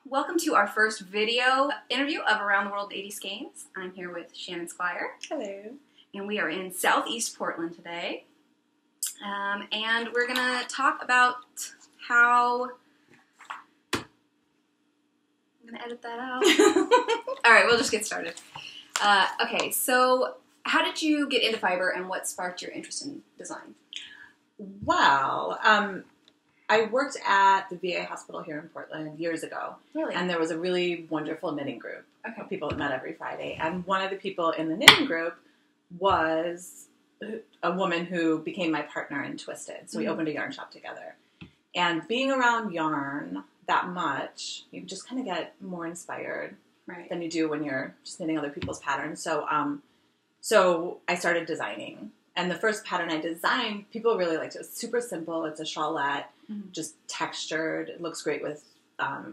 Welcome to our first video interview of Around the World 80 Skeins. I'm here with Shannon Squire. Hello. And we are in Southeast Portland today. And we're going to talk about how... I'm going to edit that out. All right, we'll just get started. Okay, so how did you get into fiber and what sparked your interest in design? Wow. I worked at the VA hospital here in Portland years ago. Really? And there was a really wonderful knitting group of people that met every Friday. And one of the people in the knitting group was a woman who became my partner in Twisted. So we opened a yarn shop together. And being around yarn that much, you just kind of get more inspired than you do when you're just knitting other people's patterns. So, so I started designing. And the first pattern I designed, people really liked it. It's super simple. It's a shawlette, just textured. It looks great with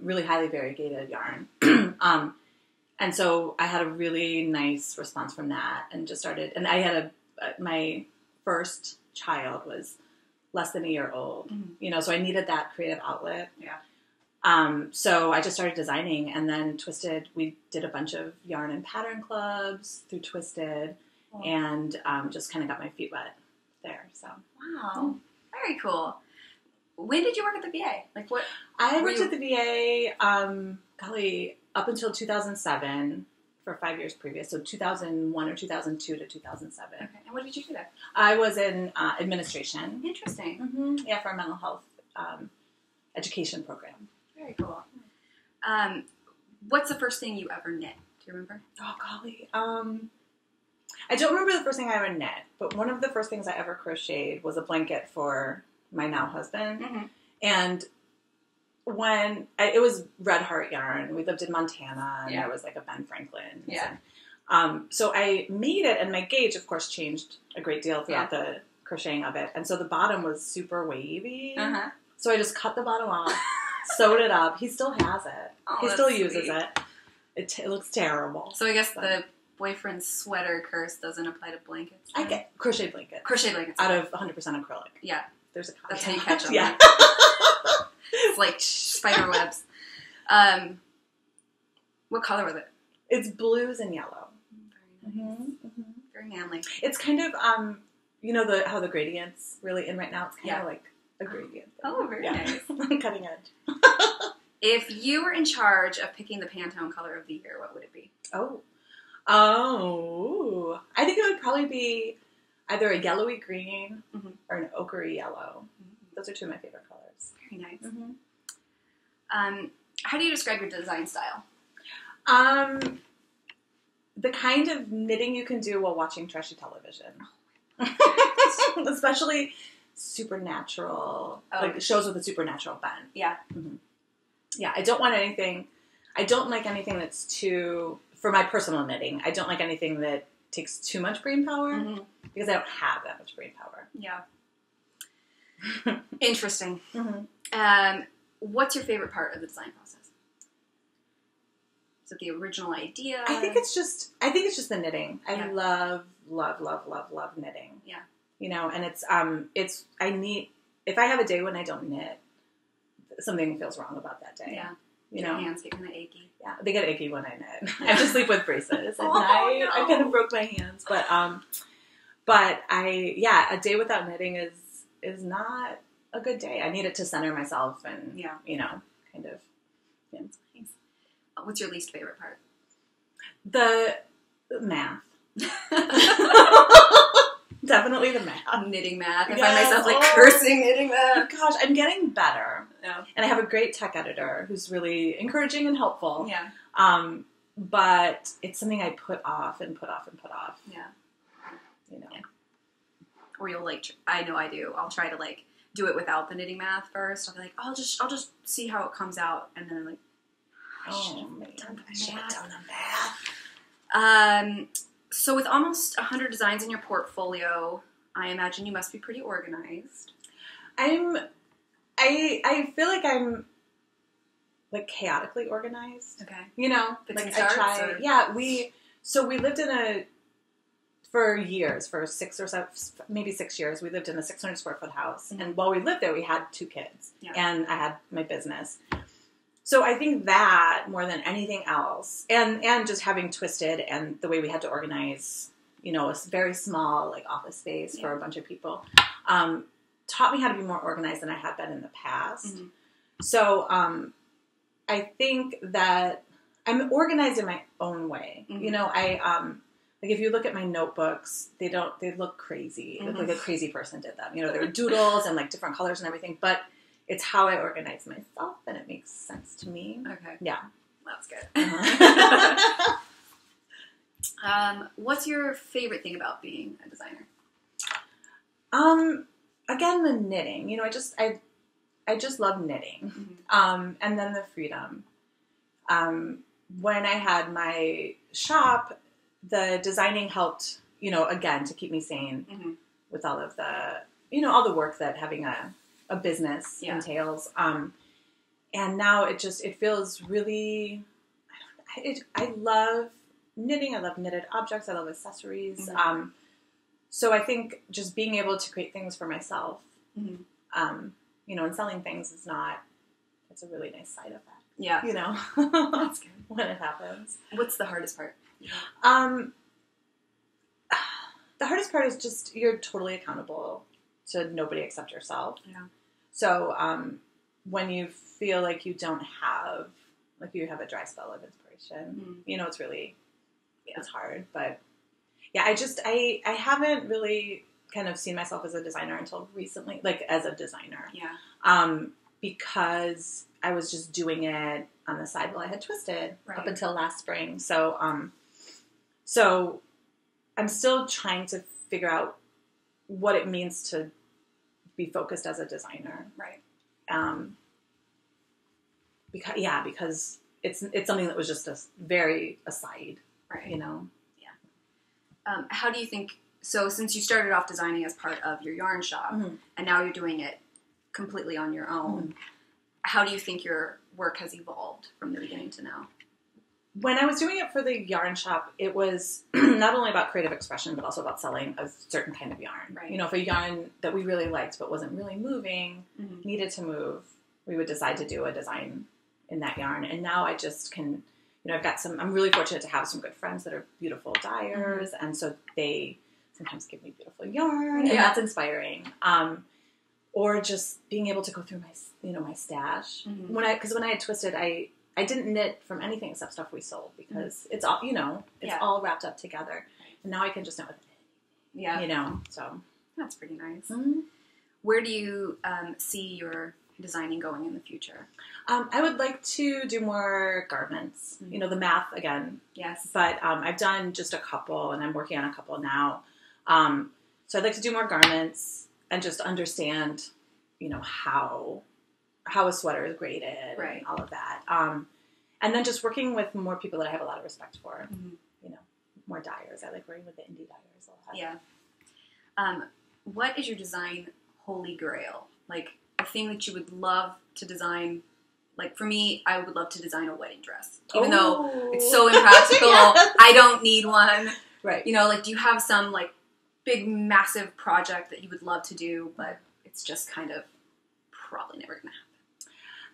really highly variegated yarn. And so I had a really nice response from that and just started. And I had my first child was less than a year old, so I needed that creative outlet. Yeah. So I just started designing, and then Twisted, we did a bunch of yarn and pattern clubs through Twisted. And just kind of got my feet wet there. So wow, very cool. When did you work at the VA? Like what? I worked at the VA, up until 2007 for 5 years previous. So 2001 or 2002 to 2007. Okay. And what did you do there? I was in administration. Interesting. Yeah, for a mental health education program. Very cool. What's the first thing you ever knit? Do you remember? Oh golly. I don't remember the first thing I ever knit, but one of the first things I ever crocheted was a blanket for my now husband. And when it was Red Heart yarn, we lived in Montana, and there was like a Ben Franklin. Yeah. So I made it, and my gauge, of course, changed a great deal throughout the crocheting of it. And so the bottom was super wavy. So I just cut the bottom off, sewed it up. He still has it. He still uses it. It looks terrible. So I guess the boyfriend's sweater curse doesn't apply to blankets. I get crochet blankets. Crochet blankets. Out of 100% acrylic. Yeah. There's a That's how you catch them. Yeah. It's like spider webs. What color was it? It's blues and yellow. Very nice. Very manly. It's kind of, how the gradient's really in right now. It's kind of like a gradient. Oh, very nice. Cutting edge. If you were in charge of picking the Pantone color of the year, what would it be? I think it would probably be either a yellowy green or an ochre yellow. Those are two of my favorite colors. Very nice. How do you describe your design style? The kind of knitting you can do while watching trashy television. Especially supernatural, like shows with a supernatural bent. Yeah. Yeah, I don't like anything that's too, for my personal knitting, I don't like anything that takes too much brain power because I don't have that much brain power. Yeah. Interesting. What's your favorite part of the design process? Is it the original idea? I think it's just the knitting. I love knitting. Yeah. And if I have a day when I don't knit, something feels wrong about that day. Yeah. Your hands get kind of achy. Yeah, they get achy when I knit. I have to sleep with braces at night. No. I kind of broke my hands, but a day without knitting is not a good day. I need it to center myself and kind of. Yeah. Nice. What's your least favorite part? The math. Definitely the math. Knitting math. I find myself cursing knitting math. Gosh, I'm getting better. Yeah. And I have a great tech editor who's really encouraging and helpful. Yeah. But it's something I put off and put off and put off. Yeah. Yeah. Or you'll I know I do. I'll try to do it without the knitting math first. I'll be like, I'll just see how it comes out, and then I'm like, I should have done the math. So with almost 100 designs in your portfolio, I imagine you must be pretty organized. I feel like I'm chaotically organized. Okay. Fits and starts, I try. Or? Yeah, we lived for years, for 6 or 7, maybe 6 years, we lived in a 600 square foot house. Mm-hmm. And while we lived there, we had 2 kids. Yeah. And I had my business. So I think that more than anything else, and just having Twisted and the way we had to organize, you know, a very small like office space for a bunch of people, taught me how to be more organized than I had been in the past. Mm-hmm. So I think that I'm organized in my own way. Mm-hmm. You know, like if you look at my notebooks, they look crazy. They look like a crazy person did them. You know, there are doodles and like different colors and everything, but it's how I organize myself, and it makes sense to me. Okay. Yeah. That's good. Uh-huh. What's your favorite thing about being a designer? Again, the knitting. You know, I just love knitting. Mm-hmm. And then the freedom. When I had my shop, the designing helped, you know, again, to keep me sane with all of the, you know, all the work that having a business entails. And now it feels really, I love knitting. I love knitted objects. I love accessories. Mm-hmm. So I think just being able to create things for myself, you know, and selling things it's a really nice side of that. Yeah. You know, that's good when it happens. What's the hardest part? The hardest part is just you're totally accountable to nobody except yourself. Yeah. So when you feel like you don't have, like you have a dry spell of inspiration, you know, it's really, it's hard. But yeah, I haven't really kind of seen myself as a designer until recently, like as a designer. Yeah. Because I was just doing it on the side while I had Twisted up until last spring. So, so I'm still trying to figure out what it means to be focused as a designer. Right. Because it's something that was just a side, right. You know? Yeah. How do you think, so since you started off designing as part of your yarn shop and now you're doing it completely on your own, how do you think your work has evolved from the beginning to now? When I was doing it for the yarn shop, it was not only about creative expression, but also about selling a certain kind of yarn. Right. You know, if a yarn that we really liked but wasn't really moving, needed to move, we would decide to do a design in that yarn. And now I just can, you know, I'm really fortunate to have some good friends that are beautiful dyers. And so they sometimes give me beautiful yarn, and that's inspiring. Or just being able to go through my stash. Because when I had Twisted, I didn't knit from anything except stuff we sold because it's all, you know, it's all wrapped up together. And now I can just knit with anything. Yeah. You know, so. That's pretty nice. Where do you see your designing going in the future? I would like to do more garments. You know, the math again. Yes. But I've done just a couple, and I'm working on a couple now. So I'd like to do more garments and just understand, you know, how a sweater is graded and all of that. And then just working with more people that I have a lot of respect for. You know, more dyers. I like working with the indie dyers a lot. Yeah. What is your design holy grail? Like a thing that you would love to design. Like for me, I would love to design a wedding dress. Even though it's so impractical, I don't need one. Right. You know, like do you have some like big, massive project that you would love to do, but it's just kind of probably never going to happen?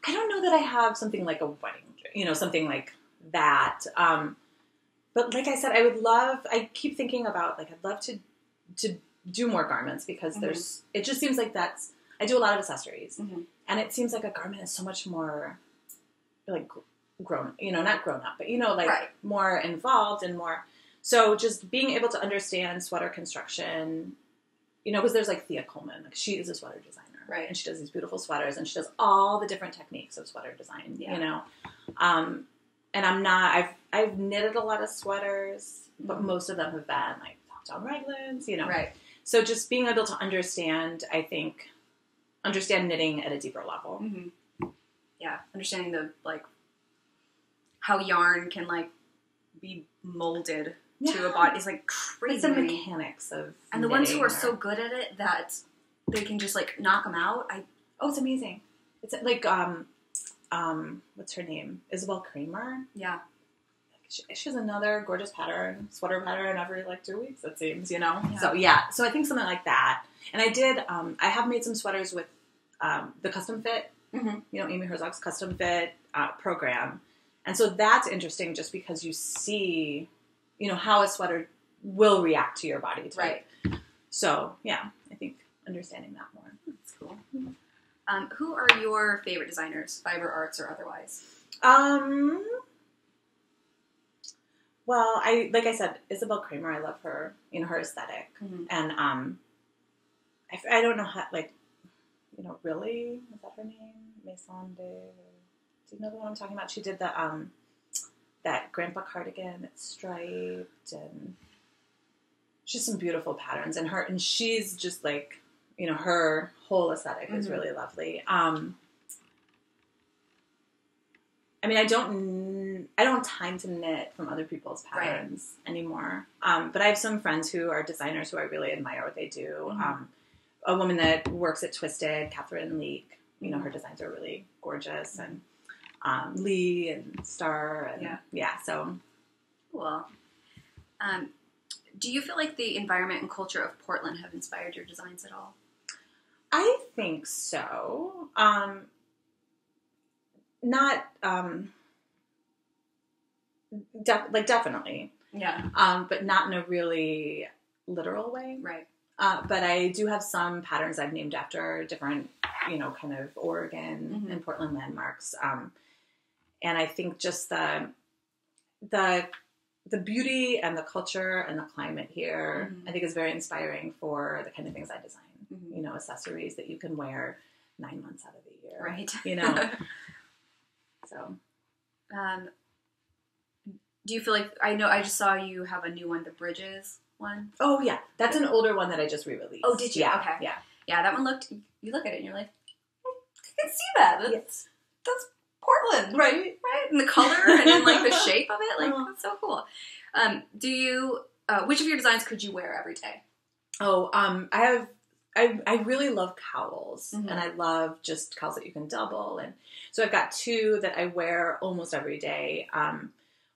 I don't know that I have something like a wedding, you know, something like that. But like I said, I keep thinking about, like, I'd love to do more garments because it just seems like I do a lot of accessories. And it seems like a garment is so much more, like, grown, you know, not grown up, but, you know, like, more involved and more. So just being able to understand sweater construction, you know, because there's, like, Thea Coleman. Like, she is a sweater designer. Right. And she does these beautiful sweaters, and she does all the different techniques of sweater design, you know. And I've knitted a lot of sweaters, but most of them have been, like, top-down raglans, you know. Right. So just being able to understand knitting at a deeper level. Yeah, understanding the, like, how yarn can, like, be molded to a body is, like, crazy. Like the mechanics of and the ones who are so good at it that they can just, like, knock them out. It's amazing. It's like, what's her name? Isabel Kramer? Yeah. She has another gorgeous sweater pattern every, like, 2 weeks, it seems, you know? Yeah. So I think something like that. And I have made some sweaters with the Custom Fit, you know, Amy Herzog's Custom Fit. program. And so that's interesting just because you see, how a sweater will react to your body type. Right. So, yeah, I think understanding that more. That's cool. Who are your favorite designers, fiber arts or otherwise? Well, like I said, Isabel Kramer, I love her, her aesthetic. Mm-hmm. And I don't know how, really? Is that her name? Maison de... Do you know the one I'm talking about? She did the that grandpa cardigan that's striped, and just some beautiful patterns. And she's just like, her whole aesthetic is really lovely. I don't have time to knit from other people's patterns anymore. But I have some friends who are designers who I really admire what they do. Mm-hmm. A woman that works at Twisted, Catherine Leek, her designs are really gorgeous, and Lee and Star, and so cool. Do you feel like the environment and culture of Portland have inspired your designs at all? I think so. Not definitely. Yeah. But not in a really literal way. Right. But I do have some patterns I've named after different, kind of Oregon and Portland landmarks. And I think just the beauty and the culture and the climate here, I think is very inspiring for the kind of things I design. Accessories that you can wear 9 months out of the year. Right. So. Do you feel like, I just saw you have a new one, the Bridges one? Oh, yeah. That's an older one that I just re-released. Oh, did you? Yeah. Okay. Yeah. Yeah, that one you look at it and you're like, I can see that. That's Portland. Right. And the color and then, the shape of it. That's so cool. Do you, which of your designs could you wear every day? Oh, I really love cowls, and I love just cowls that you can double. And so I've got two that I wear almost every day.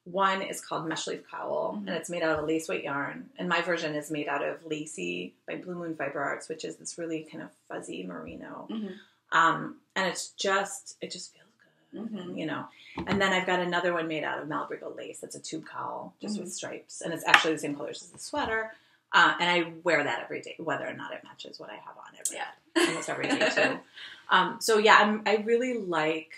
One is called Mesh Leaf Cowl, and it's made out of a lace weight yarn. And my version is made out of Lacy by Blue Moon Fiber Arts, which is this really kind of fuzzy merino. And it just feels good, And then I've got another one made out of Malabrigo lace. That's a tube cowl, just with stripes. And it's actually the same colors as the sweater. And I wear that every day, whether or not it matches what I have on almost every day too. I really like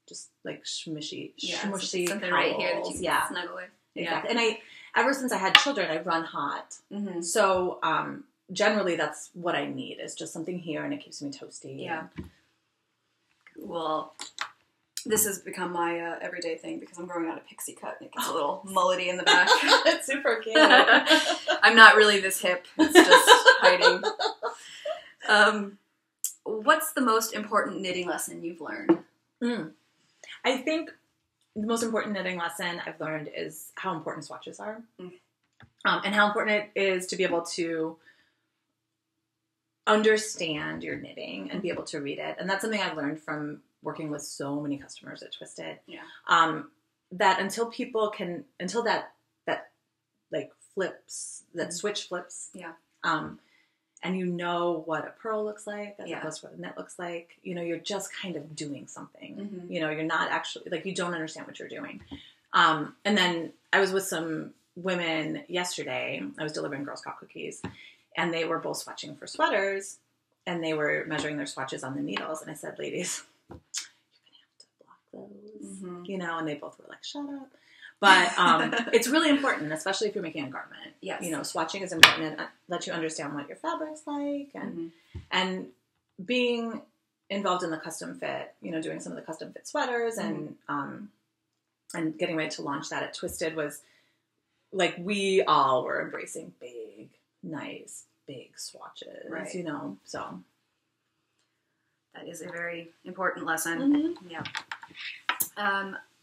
just smushy something cowls. right here that you can snuggle with. Exactly. And ever since I had children, I run hot. So generally that's what I need is just something here, and it keeps me toasty. Yeah. Well, this has become my everyday thing because I'm growing out a pixie cut and it gets a little mullety in the back. It's super cute. I'm not really this hip. It's just hiding. What's the most important knitting lesson you've learned? I think the most important knitting lesson I've learned is how important swatches are. And how important it is to be able to understand your knitting and be able to read it. And that's something I've learned from working with so many customers at Twisted. Yeah. That until that flips, that switch flips. Yeah. And you know what a purl looks like as opposed to what a knit looks like. You're just kind of doing something. You're not actually, you don't understand what you're doing. And then I was with some women yesterday. I was delivering Girl Scout cookies. And they were both swatching for sweaters. And they were measuring their swatches on the needles. And I said, ladies, you're going to have to block those. And they both were like, shut up. But it's really important, especially if you're making a garment. Yes. Swatching is important and let you understand what your fabric's like. And being involved in the custom fit, doing some of the custom fit sweaters and getting ready to launch that at Twisted was we all were embracing big, nice, big swatches, right. So. That is a very important lesson. Yeah.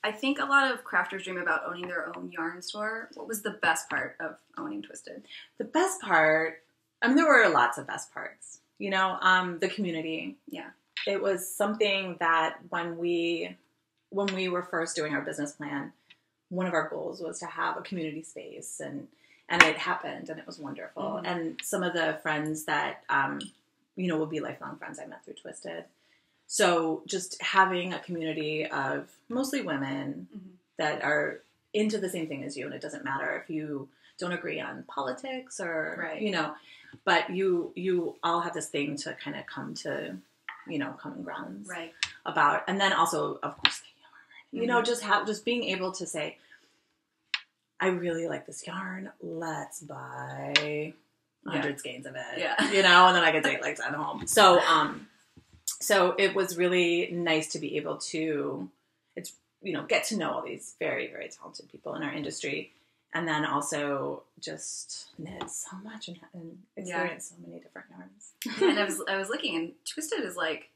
I think a lot of crafters dream about owning their own yarn store. What was the best part of owning Twisted? The best part, there were lots of best parts. The community. Yeah. It was something that when we were first doing our business plan, one of our goals was to have a community space, and it happened, and it was wonderful. And some of the friends that will be lifelong friends I met through Twisted. So just having a community of mostly women that are into the same thing as you, and it doesn't matter if you don't agree on politics or, you know, but you all have this thing to kind of come to, you know, common grounds about. And then also, of course, the yarn. You know, just being able to say, I really like this yarn. Let's buy 100 skeins of it. Yeah. You know, and then I could take like 10 home. So, so it was really nice to be able to, you know, get to know all these very, very talented people in our industry. And then also just knit so much and experience so many different yarns. And I was looking, and Twisted is like,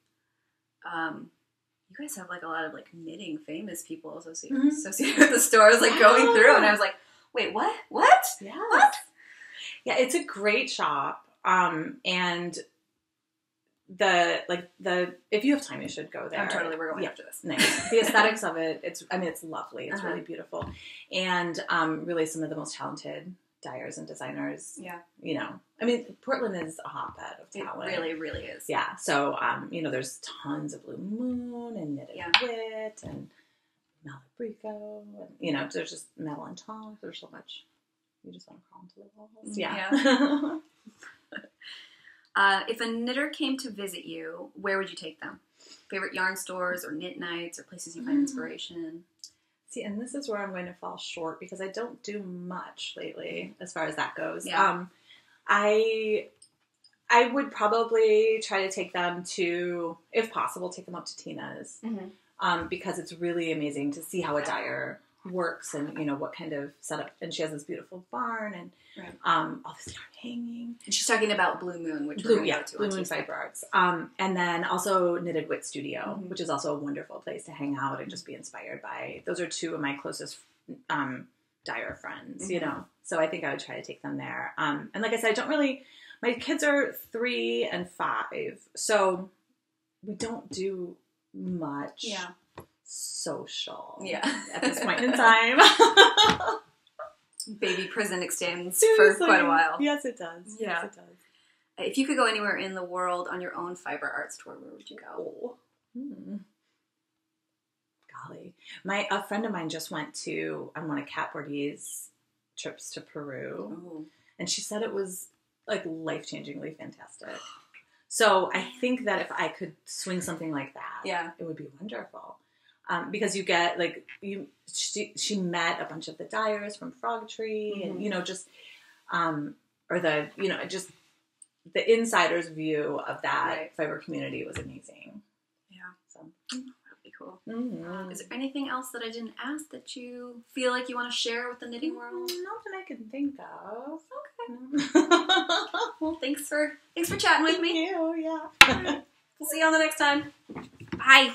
you guys have like a lot of like knitting famous people associated with the store. I was like going through, and I was like, wait, what? Yeah. What? Yeah, it's a great shop. And if you have time, you should go there. I'm totally, we're going after this. Nice. The aesthetics of it, it's lovely. It's really beautiful. And really some of the most talented dyers and designers. Yeah. You know, I mean, Portland is a hotbed of talent. It really, really is. Yeah. So, you know, there's tons of Blue Moon and Knitted Wit and Malabrico. And, you know, there's just Metal and Tongue. There's so much. You just want to crawl into the walls. Yeah. If a knitter came to visit you, where would you take them? Favorite yarn stores or knit nights or places you find inspiration? See, and this is where I'm going to fall short because I don't do much lately as far as that goes. Yeah. I would probably try to take them to, if possible, take them up to Tina's because it's really amazing to see how a dyer works and, you know, what kind of setup. And she has this beautiful barn and all this yarn hanging. And she's talking about Blue Moon, which Blue Moon Fiber Arts. And then also Knitted Wit Studio, which is also a wonderful place to hang out and just be inspired by. Those are two of my closest dyer friends, you know. So I think I would try to take them there. And like I said, I don't really, my kids are 3 and 5, so we don't do much social at this point in time. Baby prison extends for quite a while. Yes, it does. Yeah. Yes, it does. If you could go anywhere in the world on your own fiber arts tour, where would you go? Golly. A friend of mine just went on one of Kat Bordier's trips to Peru. And she said it was like life-changingly fantastic. So I think that if I could swing something like that, it would be wonderful. Because you get she met a bunch of the dyers from Frog Tree and, you know, just, or the, you know, just the insider's view of that fiber community was amazing. Yeah. So that would be cool. Is there anything else that I didn't ask that you feel like you want to share with the knitting world? Not that I can think of. Okay. Well, thanks for chatting with me. Thank you. Yeah. We'll see you on the next time. Bye.